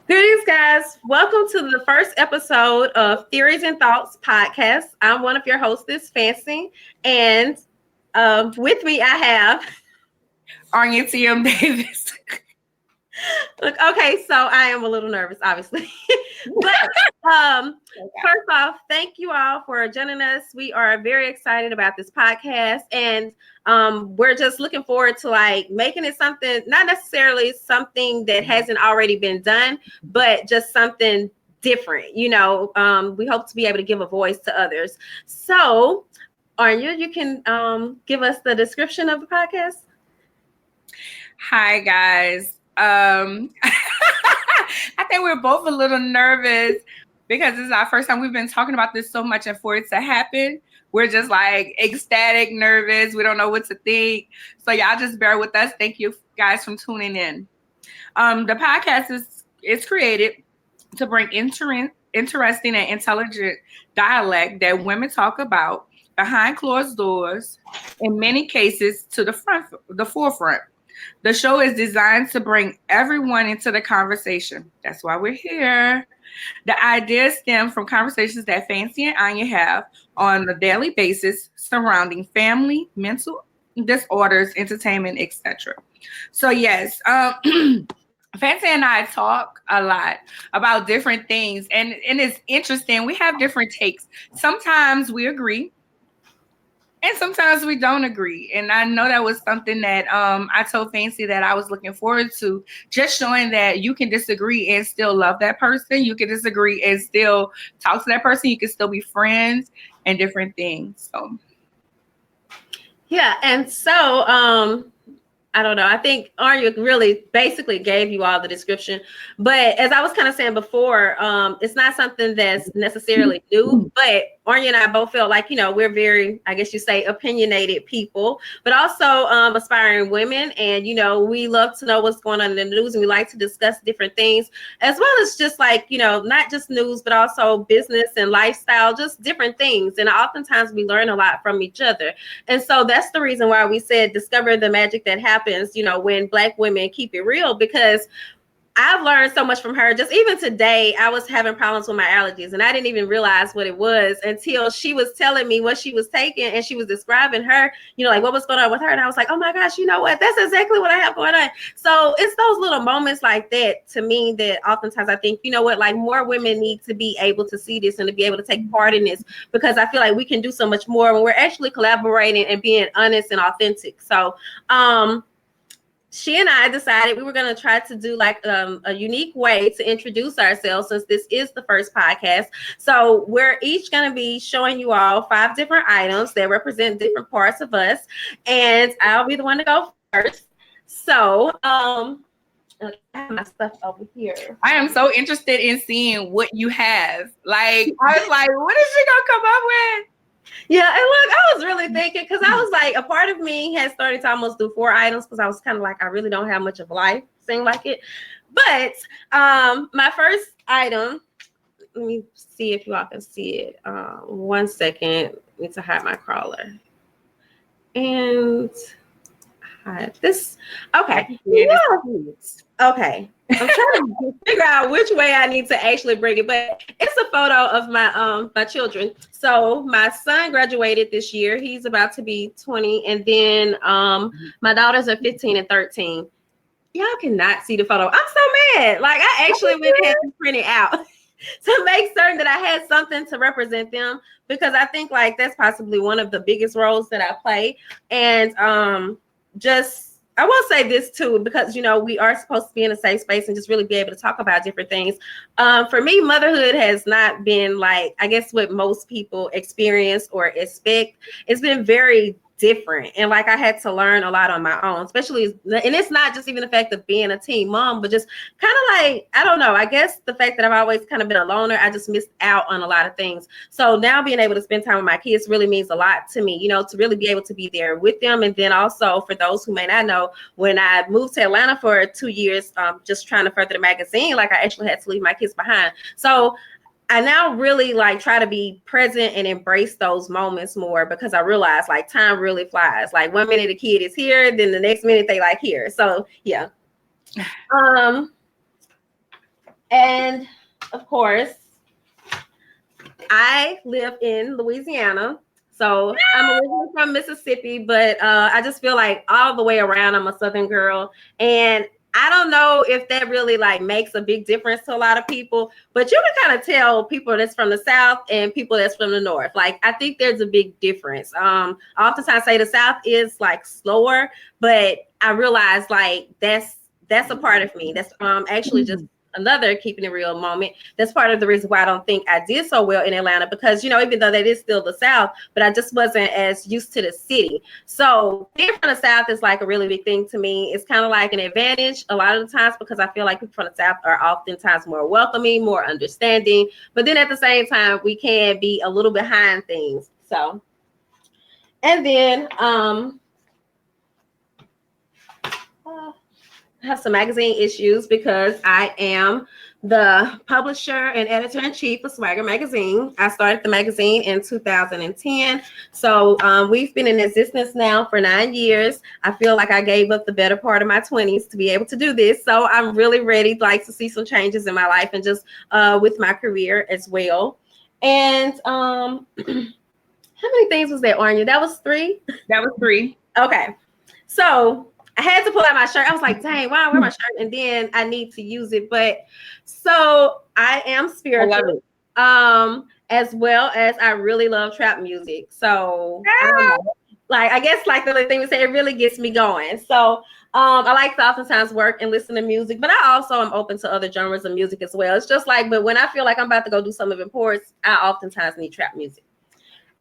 Greetings, guys. Welcome to the first episode of Theories and Thoughts podcast. I'm one of your hostess, Fancy, and with me I have Arnya T.M. Davis. Look, okay, so I am a little nervous, obviously. But first off, thank you all for joining us. We are very excited about this podcast, and we're just looking forward to like making it something, not necessarily something that hasn't already been done, but just something different. We hope to be able to give a voice to others. So, Arnya, you can give us the description of the podcast. Hi, guys. I think we're both a little nervous because this is our first time. We've been talking about this so much, and for it to happen, we're just like ecstatic, nervous. We don't know what to think. So y'all just bear with us. Thank you guys for tuning in. The podcast is created to bring interesting and intelligent dialect that women talk about behind closed doors, in many cases to the forefront. The show is designed to bring everyone into the conversation. That's why we're here. The ideas stem from conversations that Fancy and Anya have on a daily basis surrounding family, mental disorders, entertainment, etc. So yes, Fancy and I talk a lot about different things, and it's interesting. We have different takes. Sometimes we agree, and sometimes we don't agree. And I know that was something that I told Fancy that I was looking forward to, just showing that you can disagree and still love that person. You can disagree and still talk to that person. You can still be friends and different things. So, yeah. And so, I don't know. I think Arnya really basically gave you all the description. But as I was kind of saying before, it's not something that's necessarily new. But Arnya and I both feel like, we're very, I guess you say, opinionated people, but also aspiring women. And, we love to know what's going on in the news, and we like to discuss different things, as well as just like, not just news, but also business and lifestyle, just different things. And oftentimes we learn a lot from each other. And so that's the reason why we said discover the magic that happens, when Black women keep it real, because I've learned so much from her. Just even today, I was having problems with my allergies, and I didn't even realize what it was until she was telling me what she was taking, and she was describing her, like what was going on with her. And I was like, oh my gosh, you know what? That's exactly what I have going on. So it's those little moments like that to me that oftentimes I think, like more women need to be able to see this and to be able to take part in this, because I feel like we can do so much more when we're actually collaborating and being honest and authentic. So, she and I decided we were going to try to do like a unique way to introduce ourselves, since this is the first podcast. So we're each going to be showing you all 5 different items that represent different parts of us. And I'll be the one to go first. So I have my stuff over here. I am so interested in seeing what you have. Like, I was like, what is she going to come up with? Yeah, and look, I was really thinking, because I was like, a part of me had started to almost do 4 items, because I was kind of like, I really don't have much of life, seemed like it. But my first item, let me see if you all can see it. 1 second, I need to hide my crawler. And hide this. Okay. Yeah. Okay. I'm trying to figure out which way I need to actually bring it, but it's a photo of my children. So my son graduated this year. He's about to be 20, and then my daughters are 15 and 13. Y'all cannot see the photo. I'm so mad. Like, I actually went ahead and printed out to make certain that I had something to represent them, because I think like that's possibly one of the biggest roles that I play. And I will say this too, because, we are supposed to be in a safe space and just really be able to talk about different things. For me, motherhood has not been like, I guess, what most people experience or expect. It's been very different. And like, I had to learn a lot on my own, especially, and it's not just even the fact of being a teen mom, but just kind of like, I don't know, I guess the fact that I've always kind of been a loner, I just missed out on a lot of things. So now being able to spend time with my kids really means a lot to me, to really be able to be there with them. And then also, for those who may not know, when I moved to Atlanta for 2 years, just trying to further the magazine, like, I actually had to leave my kids behind. So I now really like try to be present and embrace those moments more, because I realize like time really flies. Like 1 minute a kid is here, then the next minute they like here. So yeah. And of course, I live in Louisiana. So I'm originally from Mississippi, but I just feel like all the way around, I'm a Southern girl. And I don't know if that really like makes a big difference to a lot of people, but you can kind of tell people that's from the South and people that's from the North. Like, I think there's a big difference. I oftentimes say the South is like slower, but I realize like that's a part of me. That's actually just another keeping it real moment. That's part of the reason why I don't think I did so well in Atlanta, because, you know, even though that is still the South, but I just wasn't as used to the city. So being from the South is like a really big thing to me. It's kind of like an advantage a lot of the times, because I feel like people from the South are oftentimes more welcoming, more understanding, but then at the same time, we can be a little behind things. So, and then have some magazine issues because I am the publisher and editor-in-chief of SwagHer Magazine. I started the magazine in 2010. So we've been in existence now for 9 years. I feel like I gave up the better part of my 20s to be able to do this. So I'm really ready to see some changes in my life and just with my career as well. And how many things was that, Arnya? That was 3? That was 3. Okay. So I had to pull out my shirt. I was like, dang, why I wear my shirt? And then I need to use it. But so I am spiritual, as well as I really love trap music. So I guess like the thing we say, it really gets me going. So I like to oftentimes work and listen to music, but I also am open to other genres of music as well. It's just like, but when I feel like I'm about to go do some of imports, I oftentimes need trap music.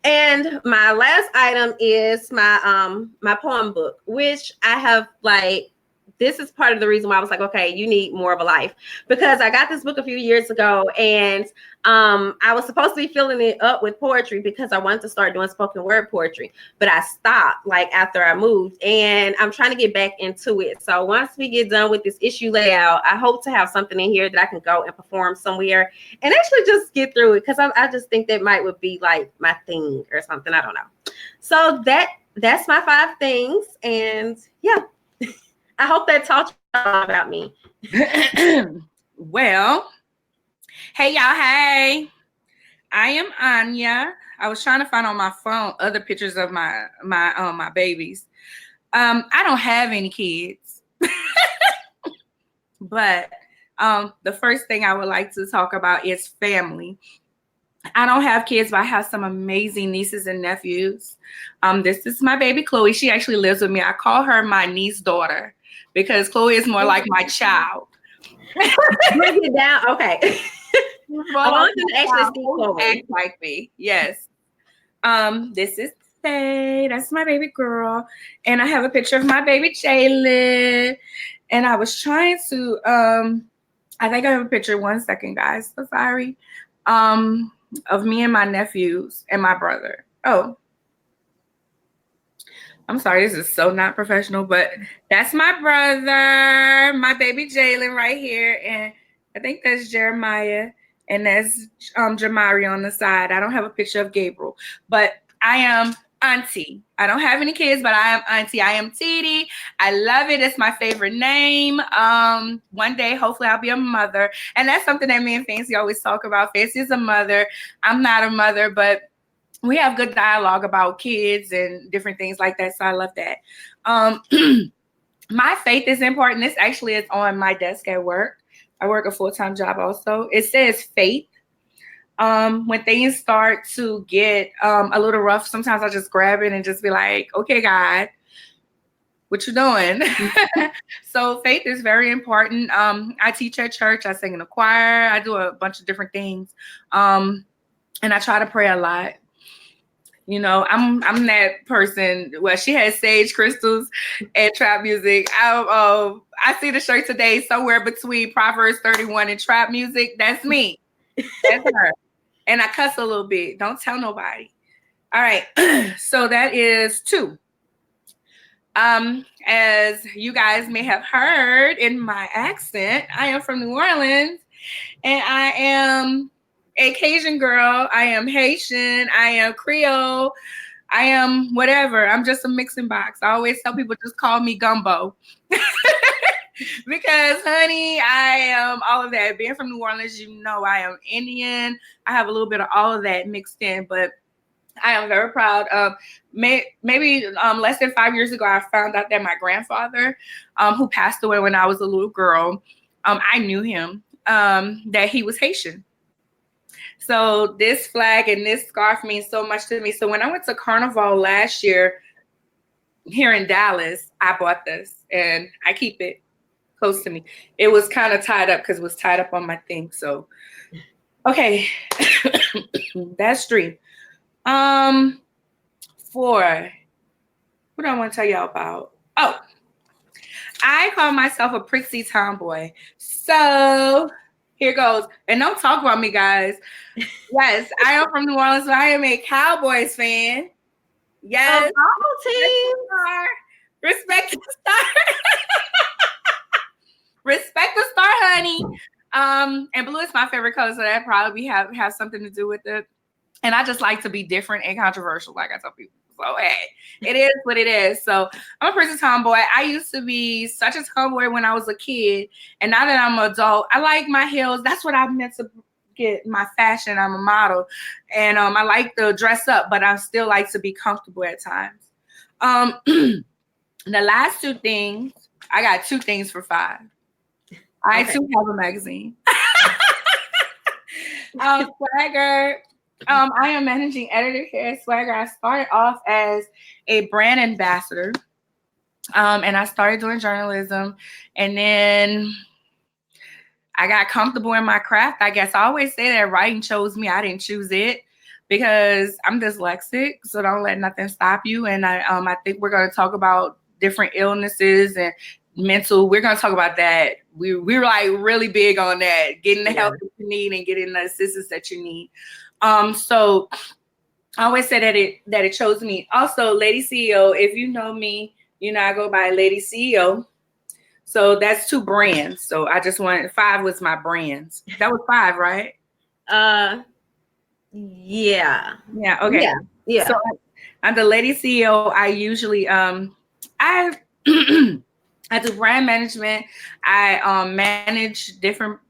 And my last item is my my poem book, which I have this is part of the reason why I was like, okay, you need more of a life, because I got this book a few years ago, and I was supposed to be filling it up with poetry because I wanted to start doing spoken word poetry, but I stopped after I moved, and I'm trying to get back into it. So once we get done with this issue layout, I hope to have something in here that I can go and perform somewhere and actually just get through it, because I just think that would be like my thing or something. I don't know. So that's my 5 things, and yeah. I hope that taught you about me. Well, hey y'all, hey. I am Arnya. I was trying to find on my phone other pictures of my babies. I don't have any kids. But the first thing I would like to talk about is family. I don't have kids, but I have some amazing nieces and nephews. This is my baby Chloe. She actually lives with me. I call her my niece daughter because Chloe is more like my child. Bring it down. Okay. I want to actually see Chloe. Act like me. Yes. This is Faye. That's my baby girl. And I have a picture of my baby Jalen. And I was trying to I think I have a picture. 1 second, guys. So sorry. Of me and my nephews and my brother. Oh, I'm sorry, this is so not professional, but that's my brother, my baby Jalen right here. And I think that's Jeremiah, and that's Jamari on the side. I don't have a picture of Gabriel, but I am auntie. I don't have any kids, but I am auntie. I am Titi. I love it. It's my favorite name. One day, hopefully, I'll be a mother. And that's something that me and Fancy always talk about. Fancy is a mother. I'm not a mother, but we have good dialogue about kids and different things like that. So I love that. My faith is important. This actually is on my desk at work. I work a full-time job also. It says faith. When things start to get a little rough, sometimes I just grab it and just be like, okay, God, what you doing? So faith is very important. I teach at church. I sing in a choir. I do a bunch of different things. And I try to pray a lot. You know, I'm that person. Well, she has sage crystals and trap music. I see the shirt today somewhere between Proverbs 31 and trap music. That's me. That's her. And I cuss a little bit. Don't tell nobody. All right. So that is 2. As you guys may have heard in my accent, I am from New Orleans, and I am a Cajun girl. I am Haitian. I am Creole. I am whatever. I'm just a mixing box. I always tell people just call me gumbo. Because, honey, I am all of that. Being from New Orleans, you know I am Indian. I have a little bit of all of that mixed in, but I am very proud. Maybe less than 5 years ago, I found out that my grandfather, who passed away when I was a little girl, I knew him, that he was Haitian. So this flag and this scarf means so much to me. So when I went to Carnival last year here in Dallas, I bought this and I keep it close to me. It was kind of tied up because it was tied up on my thing. So, okay, that's 3. 4. What do I want to tell y'all about? Oh, I call myself a prissy tomboy. So here goes. And don't talk about me, guys. Yes, I am from New Orleans, so I am a Cowboys fan. Yes. Team. Respect the star. Respect the star, honey. And blue is my favorite color, so that probably have something to do with it. And I just like to be different and controversial, like I tell people. So, hey, it is what it is. So, I'm a prissy tomboy. I used to be such a tomboy when I was a kid. And now that I'm an adult, I like my heels. That's what I meant to get my fashion. I'm a model. And I like to dress up, but I still like to be comfortable at times. The last 2 things, I got 2 things for 5. I too have a magazine. SwagHer. I am managing editor here at SwagHer. I started off as a brand ambassador, and I started doing journalism, and then I got comfortable in my craft. I guess I always say that writing chose me. I didn't choose it because I'm dyslexic, so don't let nothing stop you. And I think we're going to talk about different illnesses and mental. We're going to talk about that. We're like really big on that, getting the help that you need and getting the assistance that you need. So I always say that it chose me. Also, Lady CEO, if you know me, you know I go by Lady CEO. So that's 2 brands. So I just wanted 5 was my brands. That was 5, right? Yeah. Yeah. Okay. Yeah. So I'm the Lady CEO. I usually I I do brand management. I manage different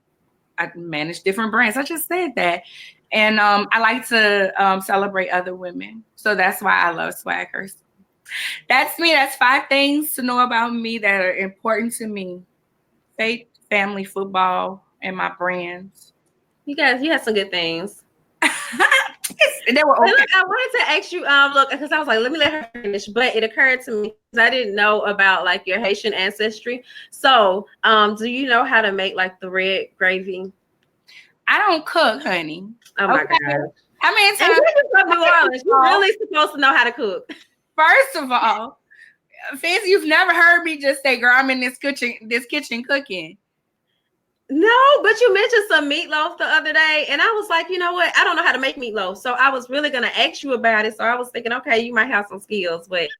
brands. I just said that. And I like to celebrate other women. So that's why I love SwagHer. That's me. That's 5 things to know about me that are important to me. Faith, family, football, and my brands. You guys, you had some good things. They were okay. Look, I wanted to ask you, look, because I was like, let me let her finish, but it occurred to me because I didn't know about like your Haitian ancestry. So, do you know how to make like the red gravy? I don't cook, honey. Oh my God. How many times? You're from New Orleans. You're really supposed to know how to cook. First of all, Fancy, you've never heard me just say, girl, I'm in this kitchen cooking. No, but you mentioned some meatloaf the other day, and I was like, you know what? I don't know how to make meatloaf, so I was really gonna ask you about it. So I was thinking, okay, you might have some skills, but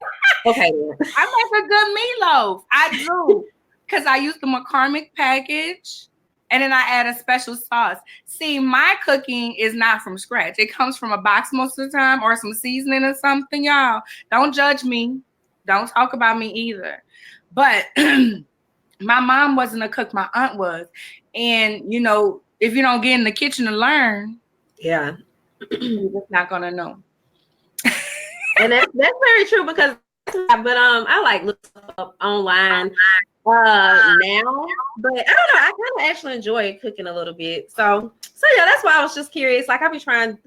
okay. I make a good meatloaf. I do, because I use the McCormick package, and then I add a special sauce. See, my cooking is not from scratch. It comes from a box most of the time, or some seasoning or something. Y'all, don't judge me. Don't talk about me either. But my mom wasn't a cook. My aunt was. And, you know, if you don't get in the kitchen to learn, yeah, you're just not going to know. And that's very true because, but I like look up online now, but I don't know. I kind of actually enjoy cooking a little bit. So yeah, that's why I was just curious. Like I be trying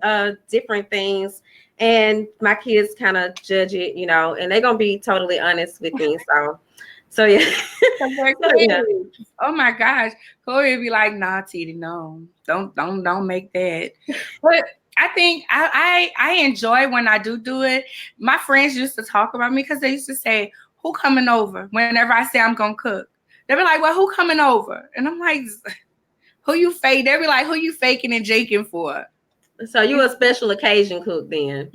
different things, and my kids kind of judge it, you know, and they're gonna be totally honest with me. So yeah. Yeah. Oh my gosh, Chloe would be like, "Nah, Titi, no, don't make that." But I think I enjoy when I do it. My friends used to talk about me because they used to say, "Who coming over?" Whenever I say I'm gonna cook, they be like, "Well, who coming over?" And I'm like, "Who you fake?" They be like, "Who you faking and jaking for?" So you a special occasion cook then?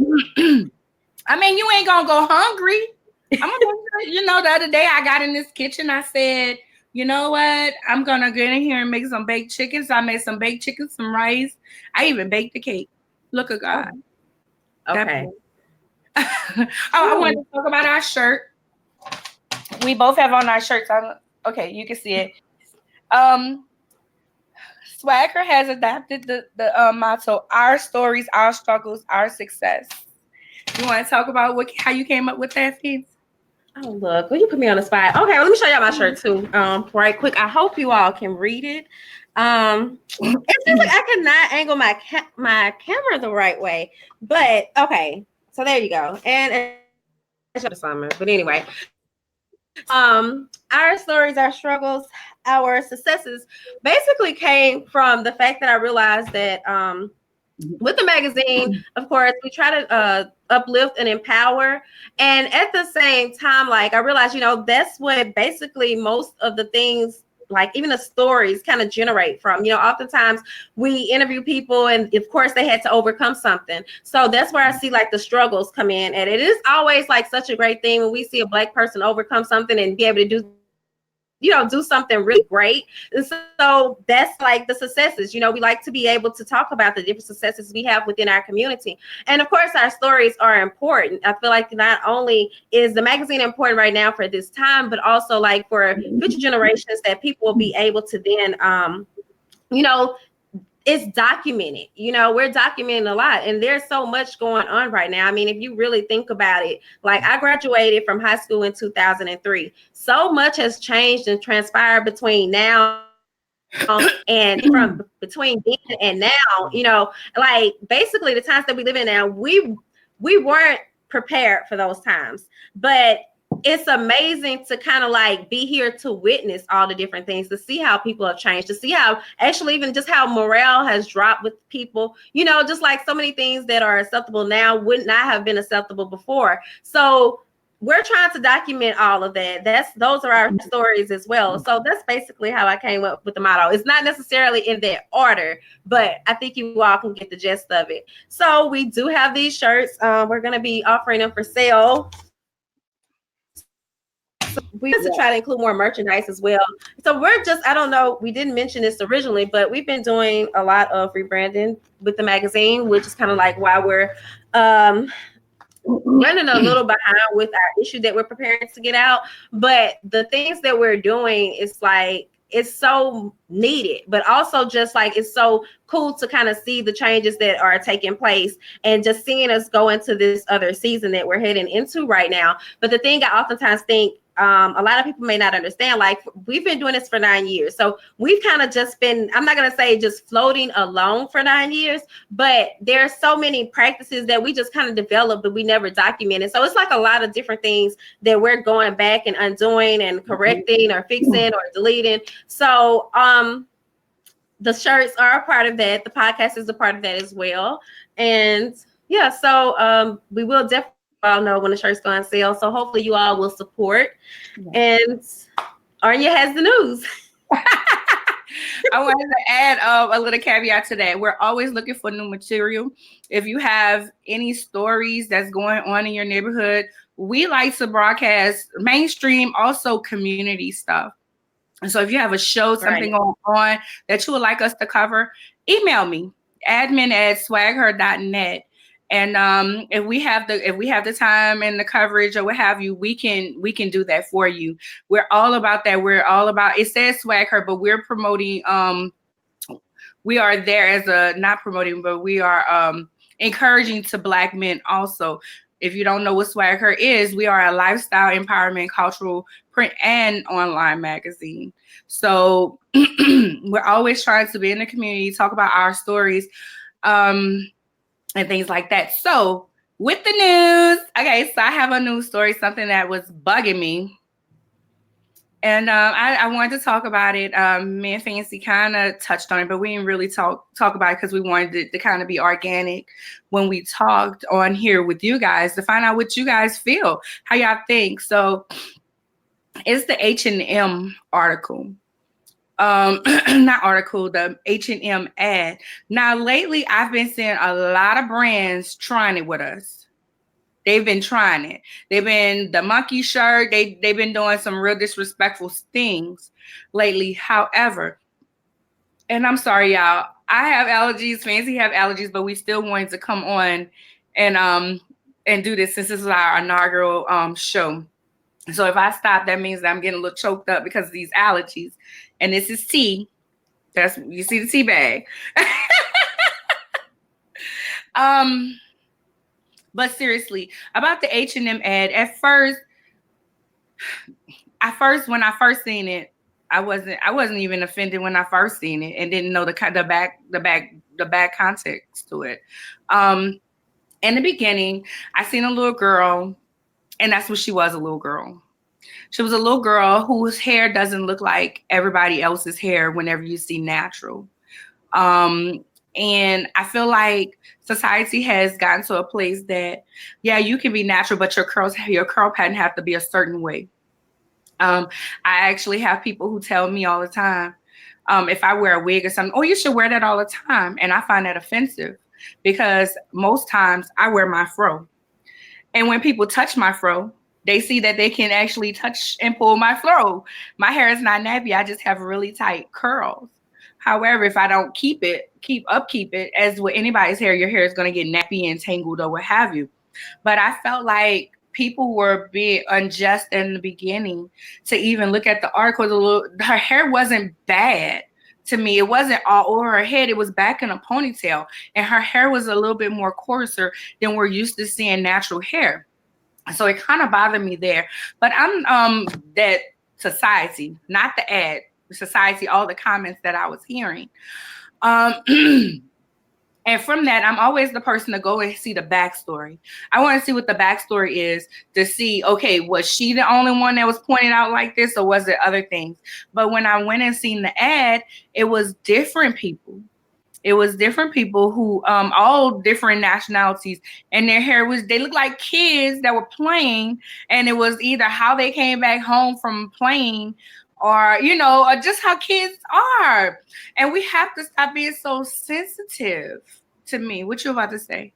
I mean, you ain't gonna go hungry. You know, the other day I got in this kitchen. I said, you know what? I'm gonna get in here and make some baked chicken. So I made some baked chicken, some rice. I even baked the cake. Look at God. Okay. I wanted to talk about our shirt. We both have on our shirts. Okay, you can see it. SwagHer has adopted the motto: "Our stories, our struggles, our success." You want to talk about how you came up with that, Fee? Oh, look, well, you put me on the spot. Okay, well, let me show y'all my shirt too. Right quick. I hope you all can read it. It seems like I cannot angle my camera the right way, but okay. So there you go. And it's the summer, but anyway, our stories, our struggles, our successes basically came from the fact that I realized that with the magazine, of course, we try to uplift and empower. And at the same time, like I realized, that's what basically most of the things, like even the stories, kind of generate from. Oftentimes we interview people and of course they had to overcome something. So that's where I see like the struggles come in. And it is always like such a great thing when we see a Black person overcome something and be able to do something really great. And so that's like the successes. We like to be able to talk about the different successes we have within our community. And of course, our stories are important. I feel like not only is the magazine important right now for this time, but also like for future generations that people will be able to then, it's documented. We're documenting a lot, and there's so much going on right now. I mean, if you really think about it, like I graduated from high school in 2003. So much has changed and transpired between now and from between then and now, like basically the times that we live in now, we weren't prepared for those times. But it's amazing to kind of like be here to witness all the different things, to see how people have changed, to see how actually even just how morale has dropped with people, just like so many things that are acceptable now would not have been acceptable before. So we're trying to document all of that. Those are our stories as well. So that's basically how I came up with the motto. It's not necessarily in that order, but I think you all can get the gist of it. So we do have these shirts. We're going to be offering them for sale. We have to try to include more merchandise as well. So I don't know, we didn't mention this originally, but we've been doing a lot of rebranding with the magazine, which is kind of like why we're running a little behind with our issue that we're preparing to get out. But the things that we're doing is like, it's so needed, but also just like it's so cool to kind of see the changes that are taking place and just seeing us go into this other season that we're heading into right now. But the thing I oftentimes think a lot of people may not understand, like we've been doing this for 9 years. So we've kind of just been, I'm not going to say just floating along for 9 years, but there's so many practices that we just kind of developed that we never documented. So it's like a lot of different things that we're going back and undoing and correcting or fixing or deleting. So the shirts are a part of that. The podcast is a part of that as well. And yeah, so we will definitely all know when the shirt's going on sale. So hopefully you all will support. Yeah. And Arnya has the news. I wanted to add a little caveat to that. We're always looking for new material. If you have any stories that's going on in your neighborhood, we like to broadcast mainstream, also community stuff. And so if you have a show, something going on that you would like us to cover, email me, admin@swagher.net. And if we have the time and the coverage or what have you, we can do that for you. We're all about that. We're all about, it says SwagHer, but we're promoting, we are there as not promoting, but we are encouraging to Black men also. If you don't know what SwagHer is, we are a lifestyle empowerment, cultural, print, and online magazine. So we're always trying to be in the community, talk about our stories, and things like that. So with the news, okay, so I have a news story, something that was bugging me. And I wanted to talk about it. Me and Fancy kind of touched on it, but we didn't really talk about it because we wanted it to kind of be organic when we talked on here with you guys to find out what you guys feel, how y'all think. So it's the H&M article. Not article, the H&M ad. Now, lately, I've been seeing a lot of brands trying it with us. They've been trying it. They've been the monkey shirt. They've been doing some real disrespectful things lately. However, and I'm sorry, y'all, I have allergies. Fancy have allergies, but we still wanted to come on and do this since this is our inaugural show. So if I stop, that means that I'm getting a little choked up because of these allergies. And this is tea. You see the tea bag. But seriously, about the H&M ad, at first, when I first seen it, I wasn't even offended when I first seen it and didn't know the back context to it. In the beginning, I seen a little girl, and that's what she was, a little girl. She was a little girl whose hair doesn't look like everybody else's hair whenever you see natural. And I feel like society has gotten to a place that, yeah, you can be natural, but your curl pattern have to be a certain way. I actually have people who tell me all the time, if I wear a wig or something, oh, you should wear that all the time. And I find that offensive because most times I wear my fro. And when people touch my fro, they see that they can actually touch and pull my fro. My hair is not nappy. I just have really tight curls. However, if I don't keep it, as with anybody's hair, your hair is going to get nappy and tangled or what have you. But I felt like people were being unjust in the beginning to even look at the article. Her hair wasn't bad to me. It wasn't all over her head. It was back in a ponytail. And her hair was a little bit more coarser than we're used to seeing natural hair. So it kind of bothered me there. But I'm that society, not the ad, society, all the comments that I was hearing. And from that, I'm always the person to go and see the backstory. I want to see what the backstory is to see, okay, was she the only one that was pointed out like this, or was it other things? But when I went and seen the ad, it was different people. It was different people who, all different nationalities, and their hair they looked like kids that were playing, and it was either how they came back home from playing, or, or just how kids are. And we have to stop being so sensitive to me. What you about to say?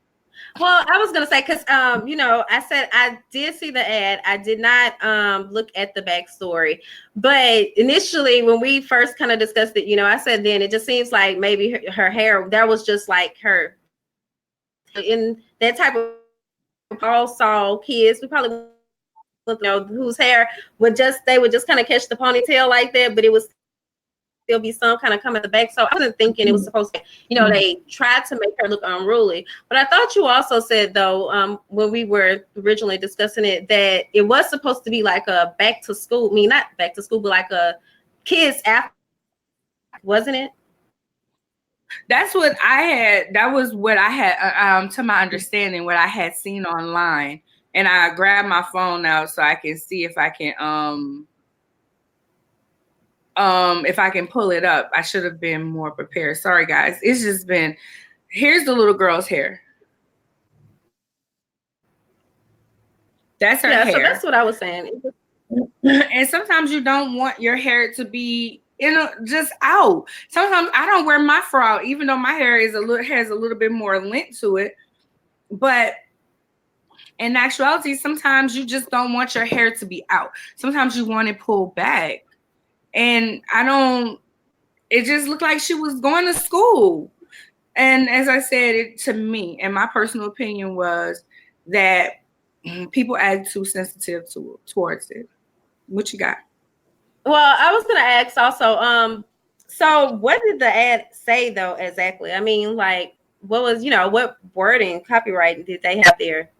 Well, I was going to say, because, I said I did see the ad. I did not look at the backstory. But initially, when we first kind of discussed it, I said then it just seems like maybe her hair, that was just like her. In that type of all saw kids, we probably whose hair they would just kind of catch the ponytail like that, but it was still be some kind of come at the back. So I wasn't thinking it was supposed to, they tried to make her look unruly. But I thought you also said, though, when we were originally discussing it, that it was supposed to be like a back to school, not back to school, but like a kids after, wasn't it? That's what I had. That was what I had, to my understanding, what I had seen online. And I grabbed my phone out so I can see if I can pull it up. I should have been more prepared. Sorry, guys. It's just been, here's the little girl's hair. That's her hair. So that's what I was saying. And sometimes you don't want your hair to be just out. Sometimes I don't wear my fro out, even though my hair has a little bit more length to it. But in actuality, sometimes you just don't want your hair to be out. Sometimes you want it pulled back. And it just looked like she was going to school. And as I said, to me, and my personal opinion was that people act too sensitive towards it. What you got? Well, I was going to ask also, so what did the ad say though, exactly? I mean, like, what was, what wording, copyright did they have there?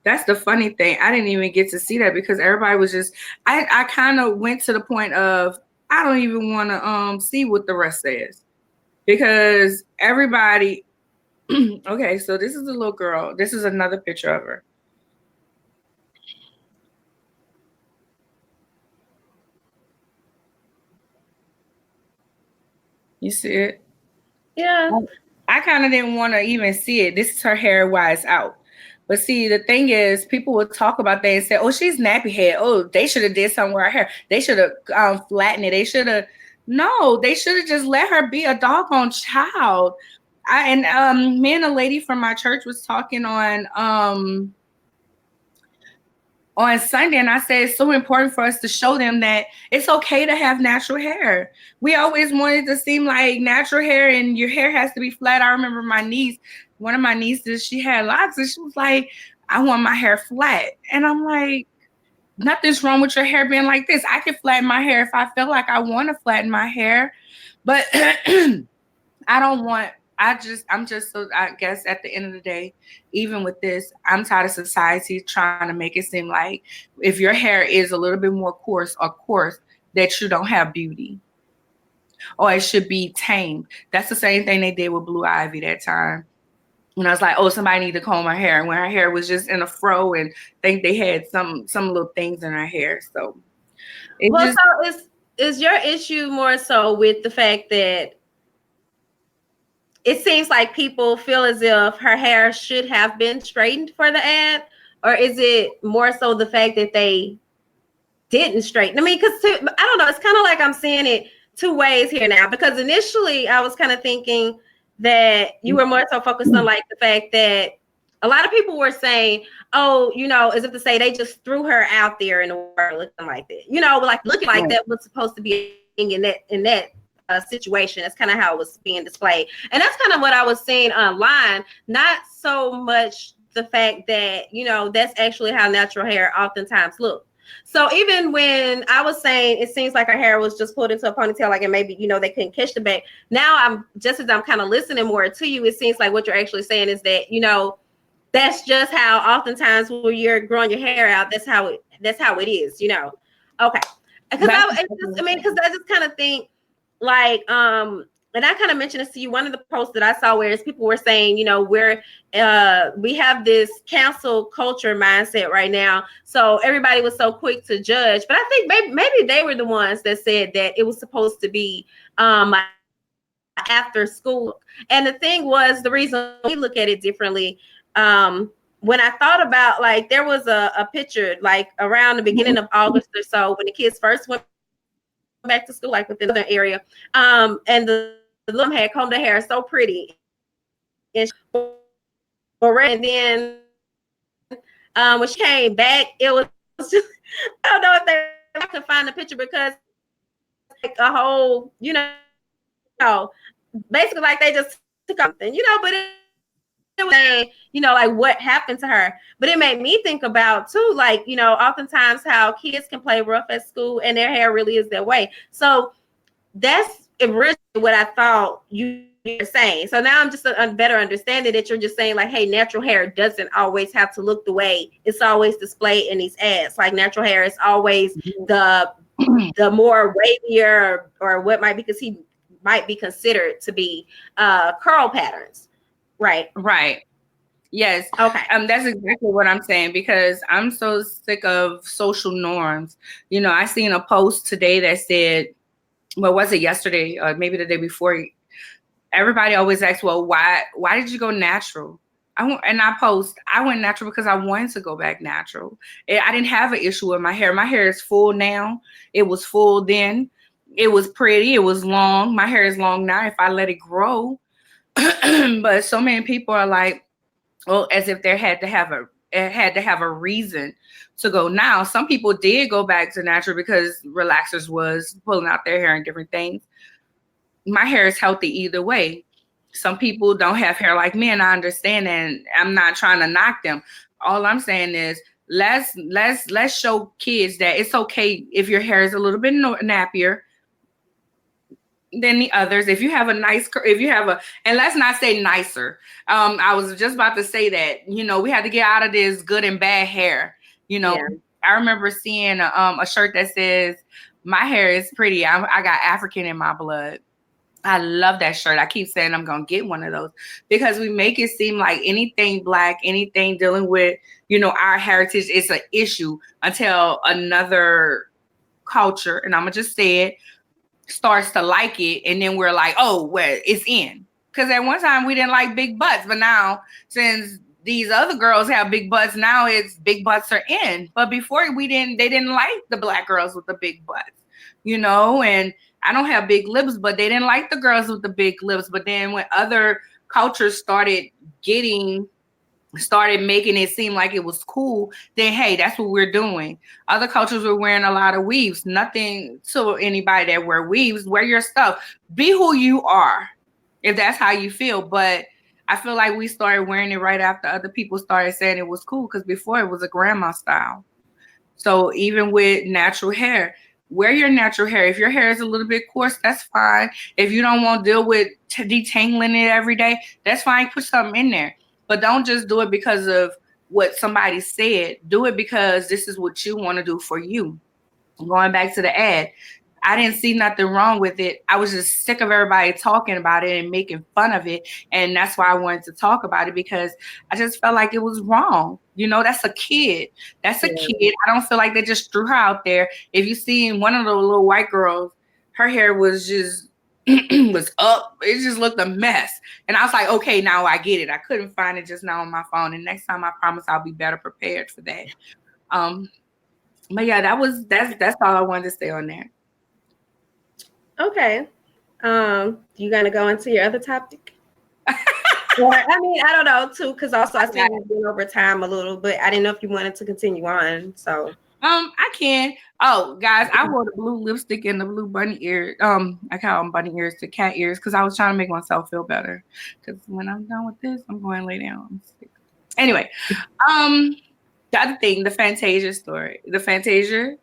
That's the funny thing. I didn't even get to see that because everybody was just, I kind of went to the point of, I don't even want to see what the rest says because everybody, okay, so this is a little girl. This is another picture of her. You see it? Yeah. I kind of didn't want to even see it. This is her hair while it's out. But see, the thing is, people would talk about that and say, oh, she's nappy head. Oh, they should have did something with her hair. They should have flattened it. They should have just let her be a doggone child. Me and a lady from my church was talking on Sunday, and I said it's so important for us to show them that it's okay to have natural hair. We always wanted to seem like natural hair and your hair has to be flat. I remember one of my nieces, she had locks and she was like, I want my hair flat. And I'm like, nothing's wrong with your hair being like this. I can flatten my hair if I feel like I want to flatten my hair, but I don't want, I'm just so, I guess at the end of the day, even with this, I'm tired of society trying to make it seem like if your hair is a little bit more coarse or coarse, that you don't have beauty or it should be tamed. That's the same thing they did with Blue Ivy that time. When I was like, oh, somebody need to comb her hair. And when her hair was just in a fro and think they had some little things in her hair. So so is your issue more so with the fact that it seems like people feel as if her hair should have been straightened for the ad, or is it more so the fact that they didn't straighten? I mean, because I don't know, it's kind of like I'm seeing it two ways here now, because initially I was kind of thinking that you were more so focused on like the fact that a lot of people were saying, oh, you know, as if to say they just threw her out there in the world looking like that, you know, like looking like that was supposed to be in that situation. That's kind of how it was being displayed. And that's kind of what I was seeing online, not so much the fact that, you know, that's actually how natural hair oftentimes look. So even when I was saying it seems like her hair was just pulled into a ponytail, like, and maybe, you know, they couldn't catch the back. Now I'm kind of listening more to you, it seems like what you're actually saying is that, you know, that's just how oftentimes when you're growing your hair out, that's how it is, you know. Okay. Because I just kind of think like, and I kind of mentioned this to you, one of the posts that I saw where people were saying, you know, we have this cancel culture mindset right now. So everybody was so quick to judge. But I think maybe they were the ones that said that it was supposed to be after school. And the thing was, the reason we look at it differently, when I thought about, like, there was a picture like around the beginning of August or so when the kids first went back to school, like within the area, and the little had combed her hair so pretty, and then when she came back, it was just, I don't know if they could find the picture, because like a whole, you know, basically like they just took something, you know, but it was, you know, like what happened to her. But it made me think about too, like, you know, oftentimes how kids can play rough at school and their hair really is their way. So that's originally what I thought you were saying. So now I'm just better understanding that you're just saying like, hey, natural hair doesn't always have to look the way it's always displayed in these ads. Like natural hair is always the more wavier, or what might be, because he might be considered to be curl patterns. Right. Yes. Okay. That's exactly what I'm saying, because I'm so sick of social norms. You know, I seen a post today that said, well, was it yesterday or maybe the day before? Everybody always asks, well, why did you go natural? I went natural because I wanted to go back natural. I didn't have an issue with my hair. My hair is full now. It was full then. It was pretty. It was long. My hair is long now if I let it grow. But so many people are like, well, as if it had to have a reason to go. Now, some people did go back to natural because relaxers was pulling out their hair and different things. My hair is healthy either way. Some people don't have hair like me, and I understand, and I'm not trying to knock them. All I'm saying is let's show kids that it's okay if your hair is a little bit nappier than the others. If you have and let's not say nicer. I was just about to say that, you know, we had to get out of this good and bad hair. You know, yeah. I remember seeing a shirt that says, my hair is pretty. I got African in my blood. I love that shirt. I keep saying I'm going to get one of those, because we make it seem like anything Black, anything dealing with, you know, our heritage is an issue until another culture, and I'm going to just say it, starts to like it, and then we're like, oh, well, it's in. Because at one time we didn't like big butts, but now since these other girls have big butts, now it's big butts are in. But before they didn't like the Black girls with the big butts, you know. And I don't have big lips, but they didn't like the girls with the big lips. But then when other cultures started making it seem like it was cool, then hey, that's what we're doing. Other cultures were wearing a lot of weaves. Nothing to anybody that wear weaves. Wear your stuff. Be who you are, if that's how you feel. But I feel like we started wearing it right after other people started saying it was cool, because before it was a grandma style. So even with natural hair, wear your natural hair. If your hair is a little bit coarse, that's fine. If you don't want to deal with detangling it every day, that's fine. Put something in there. But don't just do it because of what somebody said. Do it because this is what you want to do for you. Going back to the ad, I didn't see nothing wrong with it. I was just sick of everybody talking about it and making fun of it. And that's why I wanted to talk about it, because I just felt like it was wrong. You know, that's a kid. That's a kid. I don't feel like they just threw her out there. If you see one of the little white girls, her hair was just was up. It just looked a mess. And I was like, okay, now I get it. I couldn't find it just now on my phone. And next time I promise I'll be better prepared for that. But yeah, that's all I wanted to say on there. Okay. You gonna go into your other topic? Or, I mean, I don't know too, because also I think we've been over time a little, but I didn't know if you wanted to continue on. So I can. Oh, guys, I wore the blue lipstick and the blue bunny ear. I call them bunny ears to cat ears because I was trying to make myself feel better. Because when I'm done with this, I'm going to lay down. Anyway, the other thing, the Fantasia story. The Fantasia.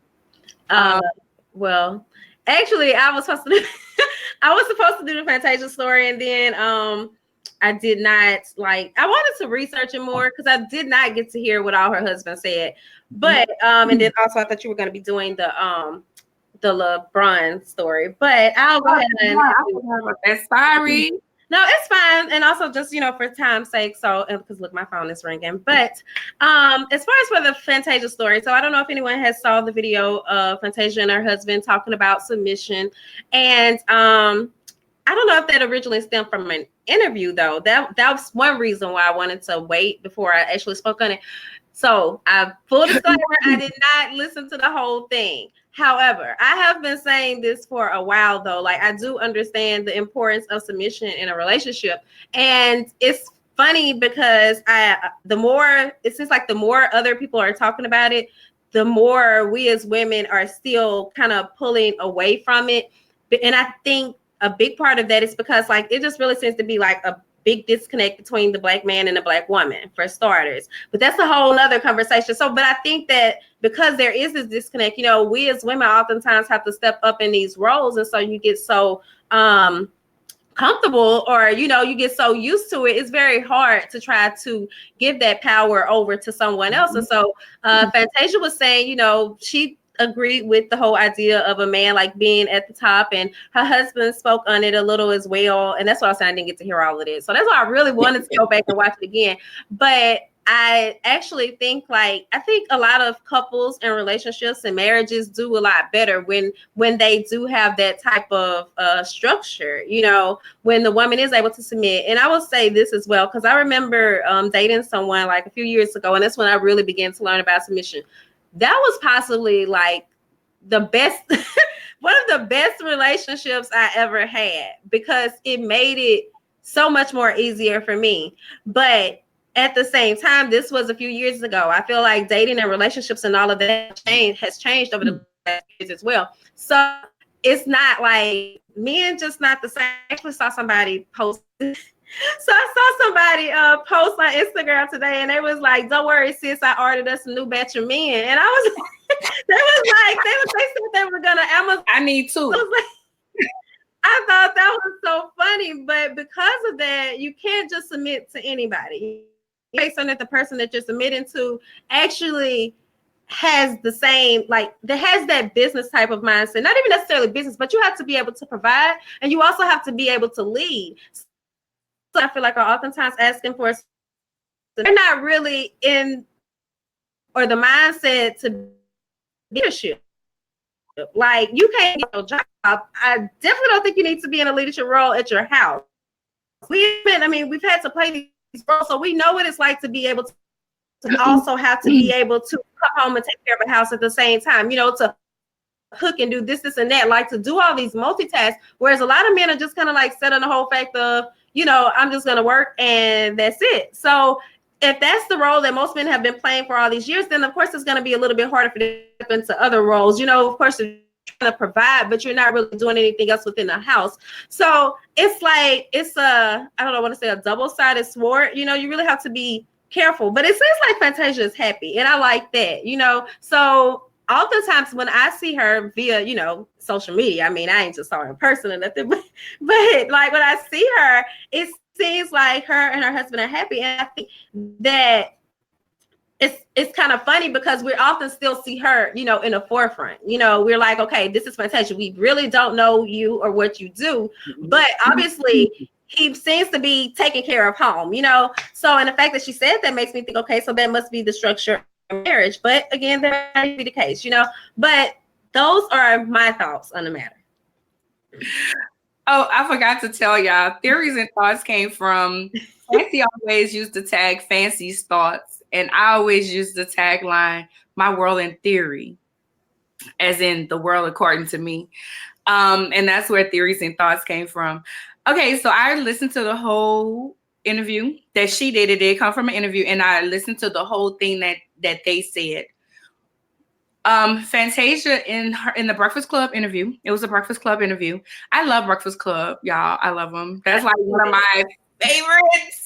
Well, actually, I was supposed to do the Fantasia story, and then I did not I wanted to research it more because I did not get to hear what all her husband said. But and then also I thought you were going to be doing the LeBron story. But I'll go ahead and sorry. No, it's fine. And also just, for time's sake. So, because look, my phone is ringing. But as far as for the Fantasia story, so I don't know if anyone has saw the video of Fantasia and her husband talking about submission. And I don't know if that originally stemmed from an interview, though. That was one reason why I wanted to wait before I actually spoke on it. So, full disclaimer, I did not listen to the whole thing. However, I have been saying this for a while, though. I do understand the importance of submission in a relationship. And it's funny because it seems like the more other people are talking about it, the more we as women are still kind of pulling away from it. And I think a big part of that is because it just really seems to be a big disconnect between the Black man and the Black woman, for starters. But that's a whole other conversation. So, but I think that because there is this disconnect, we as women oftentimes have to step up in these roles. And so you get so comfortable, or, you get so used to it. It's very hard to try to give that power over to someone else. And so Fantasia was saying, she agreed with the whole idea of a man being at the top, and her husband spoke on it a little as well. And that's why I said I didn't get to hear all of it. So that's why I really wanted to go back and watch it again. But I actually think I think a lot of couples and relationships and marriages do a lot better when they do have that type of structure, when the woman is able to submit. And I will say this as well, because I remember dating someone a few years ago, and that's when I really began to learn about submission. That was possibly the best, one of the best relationships I ever had, because it made it so much more easier for me. But at the same time, this was a few years ago. I feel like dating and relationships and all of that has changed over the last years as well. So it's not men just not the same. I actually saw somebody post. So I saw somebody post on Instagram today, and they was like, "Don't worry, sis, I ordered us a new batch of men." And I was, they said they were gonna Amazon. I need two. I thought that was so funny, but because of that, you can't just submit to anybody. Based on that, the person that you're submitting to actually has the same, that has that business type of mindset. Not even necessarily business, but you have to be able to provide, and you also have to be able to lead. So I feel like are oftentimes asking for, they're not really in, or the mindset to leadership. You can't get your job. I definitely don't think you need to be in a leadership role at your house. We've had to play these roles, so we know what it's like to be able to also have to be able to come home and take care of a house at the same time, to cook and do this and that, to do all these multitasks, whereas a lot of men are just kind of set on the whole fact of, I'm just going to work and that's it. So if that's the role that most men have been playing for all these years, then of course it's going to be a little bit harder for them to step into other roles. Of course you're trying to provide, but you're not really doing anything else within the house. So it's I want to say a double-sided sword. You really have to be careful. But it seems like Fantasia is happy, and I like that, you know. So oftentimes when I see her via, you know, social media, I mean, I ain't just saw her in person or nothing, but like when I see her, it seems like her and her husband are happy. And I think that it's kind of funny because we often still see her, you know, in the forefront. You know, we're like, okay, this is Fantasia. We really don't know you or what you do, but obviously he seems to be taking care of home, you know. So, and the fact that she said that makes me think, okay, so that must be the structure of marriage. But again, that might be the case, you know. But those are my thoughts on the matter. Oh, I forgot to tell y'all, theories and thoughts came from Fancy always used to tag Fancy's thoughts, and I always used the tagline, my world in theory, as in the world according to me. And that's where theories and thoughts came from. Okay, so I listened to the whole interview that she did. It did come from an interview, and I listened to the whole thing that they said. Fantasia in the Breakfast Club interview. It was a Breakfast Club interview. I love Breakfast Club, y'all. I love them. That's like one of my favorites.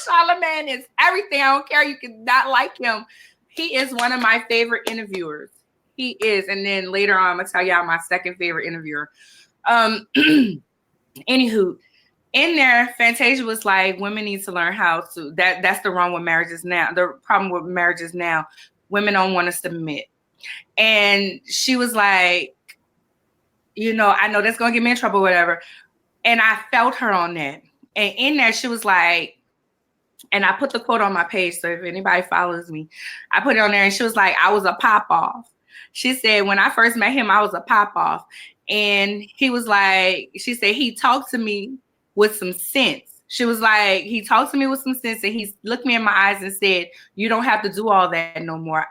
Charlamagne is everything. I don't care. You can not like him. He is one of my favorite interviewers. He is. And then later on, I'm gonna tell y'all my second favorite interviewer. Anywho, in there, Fantasia was like, women need to learn how to. That's the wrong with marriages now. The problem with marriages now. Women don't want to submit. And she was like, you know, I know that's going to get me in trouble, whatever. And I felt her on that. And in there, she was like, and I put the quote on my page. So if anybody follows me, I put it on there. And she was like, I was a pop-off. She said, when I first met him, I was a pop-off. And he was like, she said, he talked to me with some sense. She was like, he talked to me with some sense, and he looked me in my eyes and said, you don't have to do all that no more.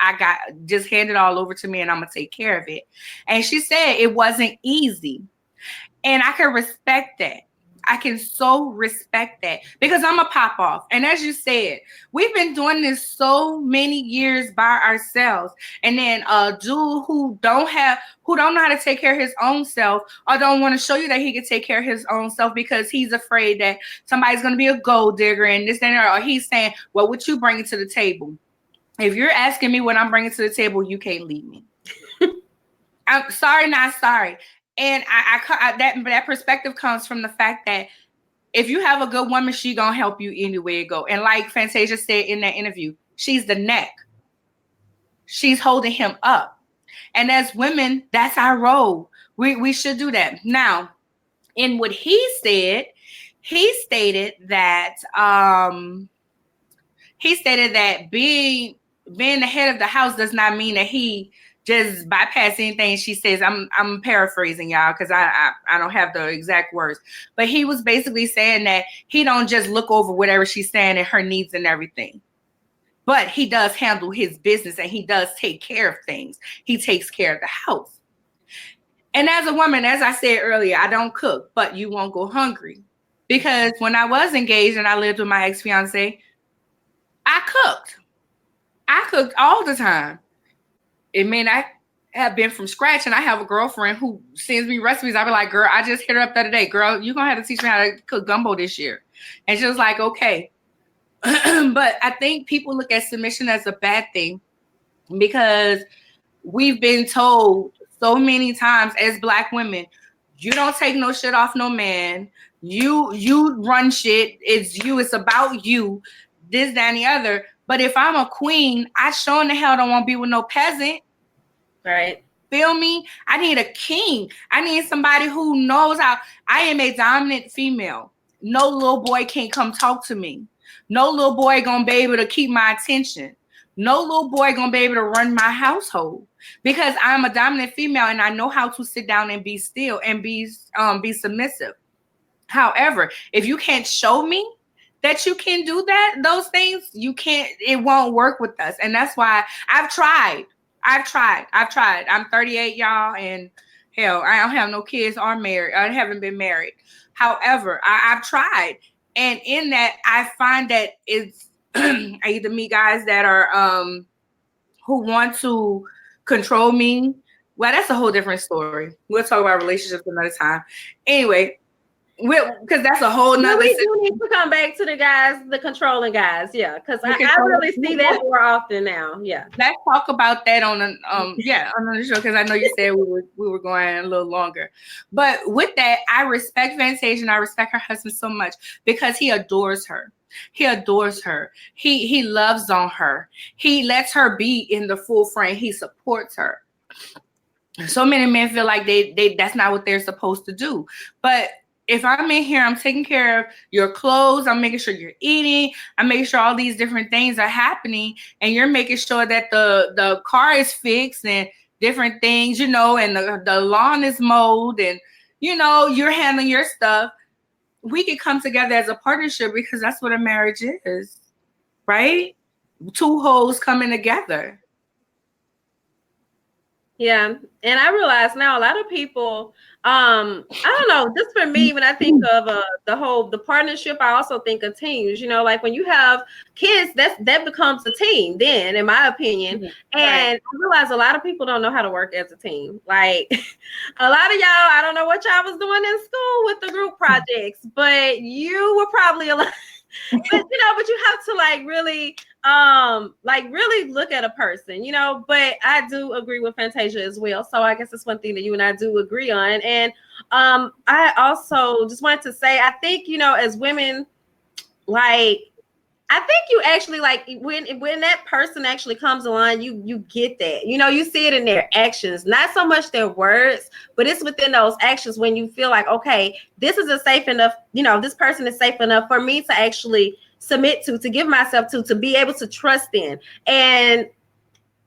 Just hand it all over to me and I'm going to take care of it. And she said it wasn't easy. And I can respect that. I can so respect that because I'm a pop off. And as you said, we've been doing this so many years by ourselves. And then a dude who don't know how to take care of his own self or don't want to show you that he can take care of his own self because he's afraid that somebody's going to be a gold digger and this and that. Or he's saying, well, what you bringing to the table? If you're asking me what I'm bringing to the table, you can't leave me. I'm sorry, not sorry. And that perspective comes from the fact that if you have a good woman, she gonna help you anywhere you go. And like Fantasia said in that interview, she's the neck. She's holding him up. And as women, that's our role. We should do that. Now, in what he said, he stated that being the head of the house does not mean that he just bypass anything she says. I'm paraphrasing y'all because I don't have the exact words. But he was basically saying that he don't just look over whatever she's saying and her needs and everything. But he does handle his business and he does take care of things. He takes care of the house. And as a woman, as I said earlier, I don't cook, but you won't go hungry. Because when I was engaged and I lived with my ex-fiance, I cooked. I cooked all the time. It may not have been from scratch, and I have a girlfriend who sends me recipes. I'll be like, girl, I just hit her up the other day. Girl, you're going to have to teach me how to cook gumbo this year. And she was like, okay. But I think people look at submission as a bad thing because we've been told so many times as Black women, you don't take no shit off no man. You run shit. It's you. It's about you. This, that, and the other. But if I'm a queen, I sure in the hell don't want to be with no peasant. Right. Feel me? I need a king. I need somebody who knows how. I am a dominant female. No little boy can't come talk to me. No little boy gonna be able to keep my attention. No little boy gonna be able to run my household because I'm a dominant female and I know how to sit down and be still and be submissive. However, if you can't show me that you can do those things, you can't, it won't work with us. And that's why I've tried. I'm 38, y'all, and hell, I don't have no kids or married. I haven't been married. However, I've tried. And in that, I find that it's I either meet guys that are who want to control me. Well, that's a whole different story. We'll talk about relationships another time. Anyway, because that's a whole nother. We do need to come back to the guys, the controlling guys. Yeah, because I really see that more often now. Yeah. Let's talk about that on the on the show, because I know you said we were going a little longer. But with that, I respect Fantasia and I respect her husband so much because he adores her. He adores her. He loves on her. He lets her be in the full frame. He supports her. So many men feel like they that's not what they're supposed to do. But if I'm in here, I'm taking care of your clothes, I'm making sure you're eating, I'm making sure all these different things are happening, and you're making sure that the car is fixed and different things, and the lawn is mowed, and you're handling your stuff. We can come together as a partnership because that's what a marriage is, right? Two hoes coming together. Yeah, and I realize now a lot of people, I don't know, just for me, when I think of the partnership, I also think of teams. Like when you have kids, that becomes a team then, in my opinion. Mm-hmm. And I realize a lot of people don't know how to work as a team. Like a lot of y'all, I don't know what y'all was doing in school with the group projects, but you were probably a lot. But you have to really look at a person, but I do agree with Fantasia as well. So I guess it's one thing that you and I do agree on. And I also just wanted to say, I think, as women, I think you actually when that person actually comes along, you get that, you see it in their actions, not so much their words, but it's within those actions when you feel like, okay, this is a safe enough, this person is safe enough for me to actually submit to give myself to be able to trust in. And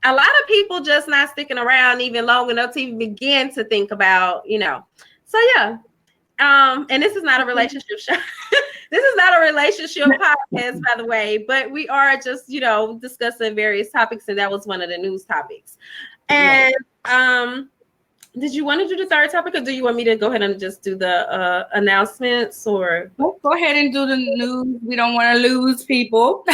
a lot of people just not sticking around even long enough to even begin to think about, so yeah. And this is not a relationship show. This is not a relationship podcast, by the way, but we are just, discussing various topics, and that was one of the news topics. And did you want to do the third topic, or do you want me to go ahead and just do the announcements? Or go ahead and do the news. We don't want to lose people.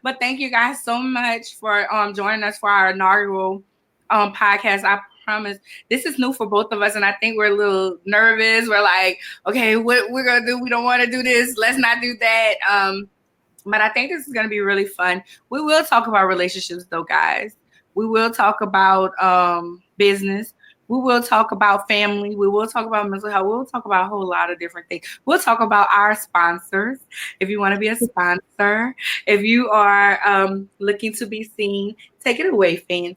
But thank you guys so much for joining us for our inaugural podcast. I promise this is new for both of us, and I think we're a little nervous. We're like, okay, what we're gonna do? We don't want to do this. Let's not do that. But I think this is gonna be really fun. We will talk about relationships, though, guys. We will talk about business. We will talk about family. We will talk about mental health. We'll talk about a whole lot of different things. We'll talk about our sponsors. If you want to be a sponsor, if you are looking to be seen, take it away, fans.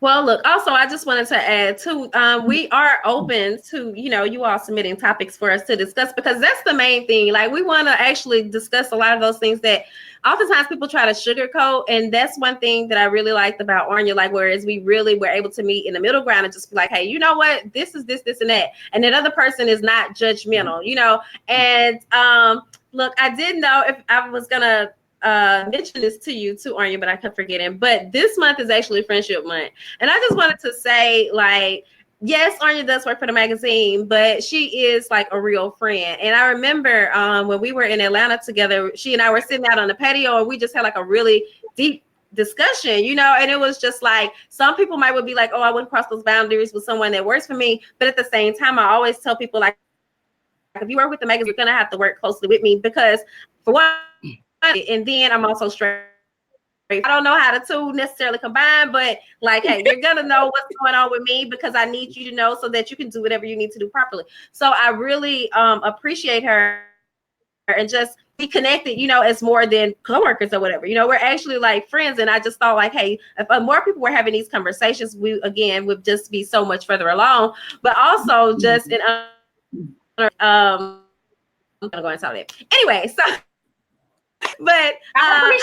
Well, look, also, I just wanted to add too, we are open to, you all submitting topics for us to discuss, because that's the main thing. Like, we want to actually discuss a lot of those things that oftentimes people try to sugarcoat. And that's one thing that I really liked about Arnya, whereas we really were able to meet in the middle ground and just be like, hey, you know what? This is this, and that. And that other person is not judgmental, And look, I didn't know if I was going to mention this to you too, Arnya, but I kept forgetting. But this month is actually Friendship Month. And I just wanted to say, yes, Arnya does work for the magazine, but she is a real friend. And I remember when we were in Atlanta together, she and I were sitting out on the patio, and we just had a really deep discussion, and it was just some people would be like, oh, I wouldn't cross those boundaries with someone that works for me. But at the same time, I always tell people, if you work with the magazine, you're going to have to work closely with me, because for one, and then I'm also straight. I don't know how the two necessarily combine, but hey, you're gonna know what's going on with me, because I need you to know so that you can do whatever you need to do properly. So I really appreciate her, and just be connected, as more than coworkers or whatever. We're actually friends, and I just thought hey, if more people were having these conversations, we again would just be so much further along. But also just in I'm gonna go into that anyway. So. But I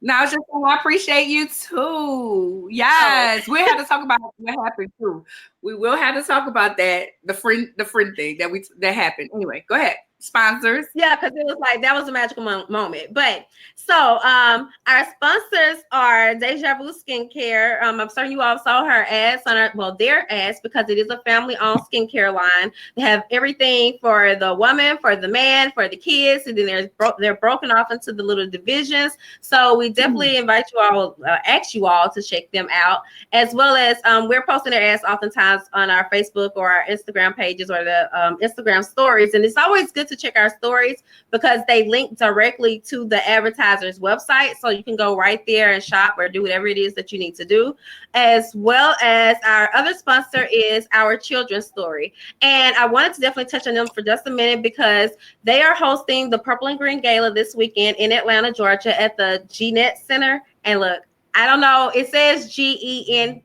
No, I was just saying, I appreciate you too. Yes, we'll have to talk about what happened too. We will have to talk about that, the friend thing that happened. Anyway, go ahead. sponsors. Yeah, because it was like that was a magical moment. But so our sponsors are Deja Vu Skincare. I'm certain you all saw her ads on their ads, because it is a family-owned skincare line. They have everything for the woman, for the man, for the kids, and then they're broken off into the little divisions. So we definitely invite you all, ask you all to check them out, as well as we're posting their ads oftentimes on our Facebook or our Instagram pages or the Instagram stories. And it's always good to check our stories because they link directly to the advertiser's website. So you can go right there and shop or do whatever it is that you need to do. As well as our other sponsor is Our Children's Story. And I wanted to definitely touch on them for just a minute because they are hosting the Purple and Green Gala this weekend in Atlanta, Georgia at the GNET Center. And look, I don't know, it says GENETS.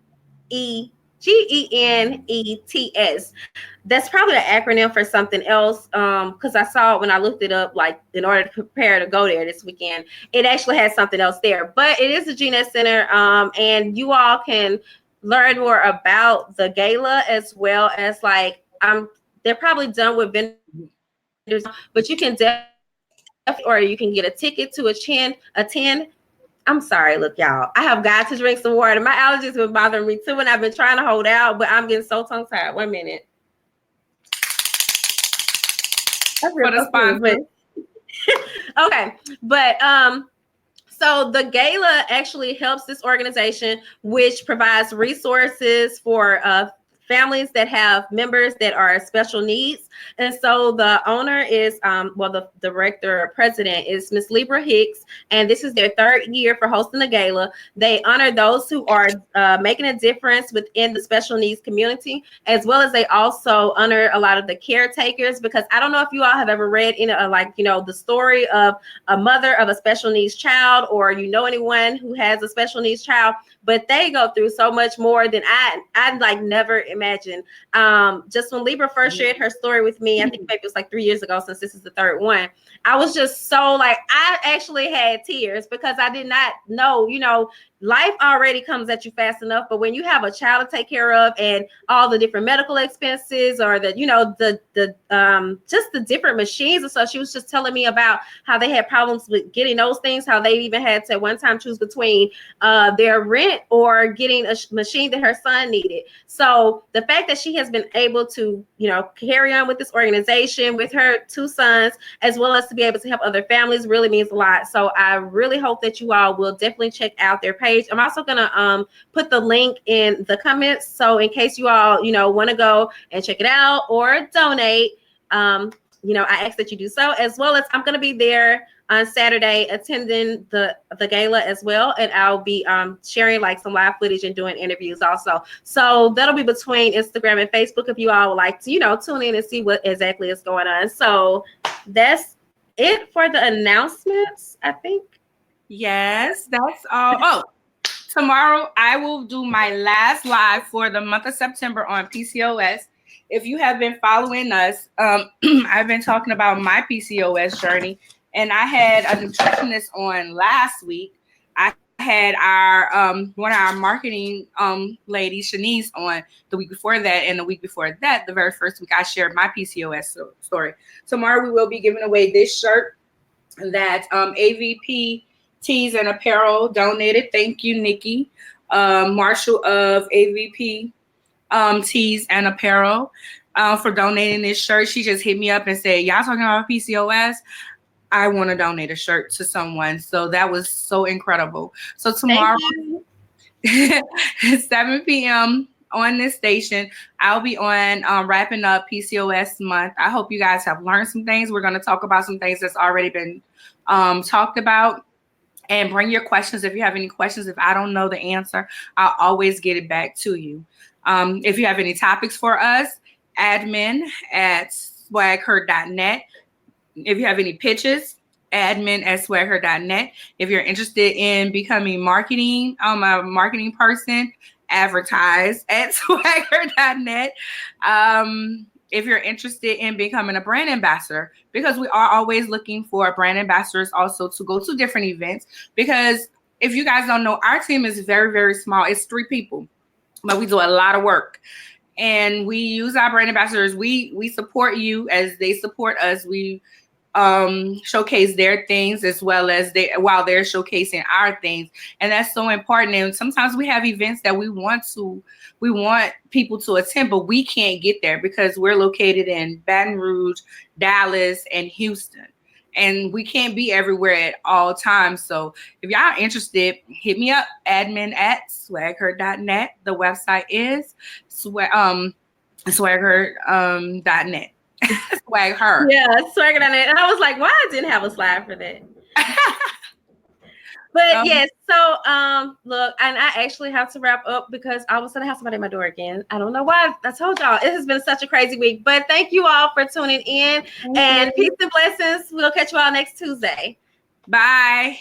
That's probably an acronym for something else, because I saw it when I looked it up, like in order to prepare to go there this weekend. It actually has something else there, but it is the GNET Center, and you all can learn more about the gala, as well as like they're probably done with vendors, but you can definitely, or you can get a ticket to attend. I'm sorry, look, y'all. I have got to drink some water. My allergies been bothering me too, and I've been trying to hold out, but I'm getting so tongue-tied. 1 minute. For the sponsor. Okay, but so the gala actually helps this organization, which provides resources for families that have members that are special needs. And so the owner is, the director or president is Miss Libra Hicks, and this is their third year for hosting the gala. They honor those who are making a difference within the special needs community, as well as they also honor a lot of the caretakers, because I don't know if you all have ever read the story of a mother of a special needs child, or anyone who has a special needs child, but they go through so much more than I'd like never imagined. Just when Libra first shared her story with me, I think maybe it was like 3 years ago, since this is the third one, I was just so like, I actually had tears because I did not know, life already comes at you fast enough, but when you have a child to take care of and all the different medical expenses, or the just the different machines and stuff, she was just telling me about how they had problems with getting those things, how they even had to at one time choose between their rent or getting a machine that her son needed. So the fact that she has been able to carry on with this organization with her two sons, as well as to be able to help other families, really means a lot. So I really hope that you all will definitely check out their page. I'm also gonna put the link in the comments, so in case you all want to go and check it out or donate, I ask that you do so. As well as I'm gonna be there on Saturday attending the gala as well, and I'll be sharing like some live footage and doing interviews also. So that'll be between Instagram and Facebook if you all would like to tune in and see what exactly is going on. So that's it for the announcements, I think. Yes, that's all. Oh, tomorrow I will do my last live for the month of September on PCOS. If you have been following us, I've been talking about my PCOS journey, and I had a nutritionist on last week. I had our one of our marketing ladies, Shanice, on the week before that, and the week before that, the very first week, I shared my PCOS story. Tomorrow we will be giving away this shirt that AVP Tees and Apparel donated. Thank you, Nikki, Marshall of AVP Tees and Apparel, for donating this shirt. She just hit me up and said, y'all talking about PCOS? I want to donate a shirt to someone. So that was so incredible. So tomorrow, 7 p.m. on this station, I'll be on wrapping up PCOS month. I hope you guys have learned some things. We're going to talk about some things that's already been talked about. And bring your questions if you have any questions. If I don't know the answer, I'll always get it back to you. If you have any topics for us, admin@swagher.net. If you have any pitches, admin@swagher.net. If you're interested in becoming a marketing person, advertise at swagher.net. If you're interested in becoming a brand ambassador, because we are always looking for brand ambassadors also to go to different events. Because if you guys don't know, our team is very, very small. It's 3 people, but we do a lot of work. and we use our brand ambassadors. We support you as they support us. We showcase their things as well as while they're showcasing our things, and that's so important. And sometimes we have events that we want people to attend, but we can't get there because we're located in Baton Rouge, Dallas, and Houston, and we can't be everywhere at all times. So if y'all are interested, hit me up, admin@swagher.net. The website is swagher.net. SwagHer. Yeah, SwagHer.net. And I was like, why I didn't have a slide for that? But yes, so look, and I actually have to wrap up because I was gonna have somebody at my door again. I don't know why. I told y'all it has been such a crazy week. But thank you all for tuning in, and peace and blessings. We'll catch you all next Tuesday. Bye.